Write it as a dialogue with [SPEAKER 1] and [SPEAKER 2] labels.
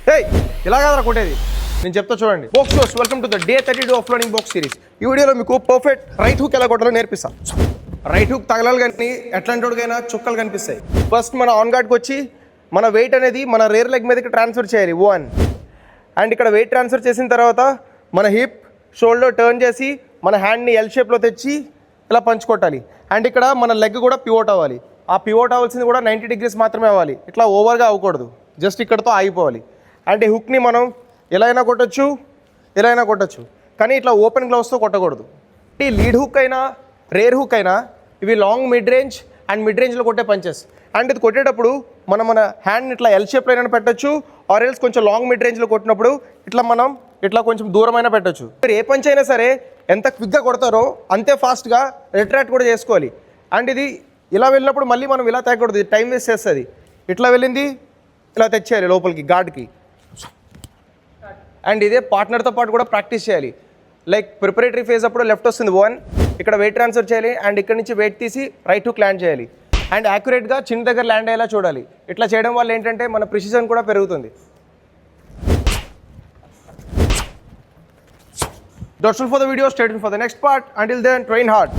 [SPEAKER 1] హే ఇలా కాదరా కొట్టేది, నేను చెప్తా చూడండి. Box shows, welcome to the day 32 of learning box series. ఈ వీడియోలో మీకు పర్ఫెక్ట్ రైట్ హుక్ ఎలా కొట్టాలో నేర్పిస్తాను. రైట్ హుక్ తగలాలి కానీ ఎట్లాంటి వాడికైనా చుక్కలు కనిపిస్తాయి. ఫస్ట్ మన ఆన్ గార్డ్కి వచ్చి మన వెయిట్ అనేది మన రేర్ లెగ్ మీదకి ట్రాన్స్ఫర్ చేయాలి 1. అండ్ ఇక్కడ వెయిట్ ట్రాన్స్ఫర్ చేసిన తర్వాత మన హిప్ షోల్డర్ టర్న్ చేసి మన హ్యాండ్ని ఎల్ షేప్లో తెచ్చి ఇలా పంచ్ కొట్టాలి. అండ్ ఇక్కడ మన లెగ్ కూడా పివోట్ అవ్వాలి. ఆ పివోట్ అవ్వాల్సింది కూడా 90 degrees మాత్రమే అవ్వాలి, ఇట్లా ఓవర్గా అవ్వకూడదు, జస్ట్ ఇక్కడతో ఆగిపోవాలి. అండ్ ఈ హుక్ని మనం ఎలా అయినా కొట్టచ్చు, ఎలా అయినా కొట్టచ్చు, కానీ ఇట్లా ఓపెన్ గ్లౌస్తో కొట్టకూడదు. ఈ లీడ్ హుక్ అయినా రేర్ హుక్ అయినా ఇవి long mid range and mid రేంజ్లో కొట్టే పంచెస్. అండ్ ఇది కొట్టేటప్పుడు మన హ్యాండ్ని ఇట్లా ఎల్ షేప్లో అయినా పెట్టచ్చు, ఆర్ ఎల్స్ కొంచెం లాంగ్ మిడ్ రేంజ్లో కొట్టినప్పుడు ఇట్లా మనం ఇట్లా కొంచెం దూరమైనా పెట్టచ్చు. మీరు ఏ పంచ్ అయినా సరే ఎంత క్విక్గా కొడతారో అంతే ఫాస్ట్గా రిట్రాక్ట్ కూడా చేసుకోవాలి. అండ్ ఇది ఇలా వెళ్ళినప్పుడు మళ్ళీ మనం ఇలా తగ్గకూడదు, ఇది టైం వేస్ట్ చేస్తుంది. ఇట్లా వెళ్ళింది ఇలా తెచ్చేయాలి లోపలికి గార్డ్కి. అండ్ ఇదే పార్ట్నర్తో పాటు కూడా ప్రాక్టీస్ చేయాలి. లైక్ ప్రిపరేటరీ ఫేజ్ అప్పుడు లెఫ్ట్ వస్తుంది 1, ఇక్కడ వెయిట్ ట్రాన్స్ఫర్ చేయాలి అండ్ ఇక్కడ నుంచి వెయిట్ తీసి రైట్ హుక్ ల్యాండ్ చేయాలి. అండ్ యాక్యురేట్గా చిన్న దగ్గర ల్యాండ్ అయ్యేలా చూడాలి. ఇట్లా చేయడం వల్ల ఏంటంటే మన ప్రిసిజన్ కూడా పెరుగుతుంది. That's all for the video. Stay tuned for the next part. Until then, train hard.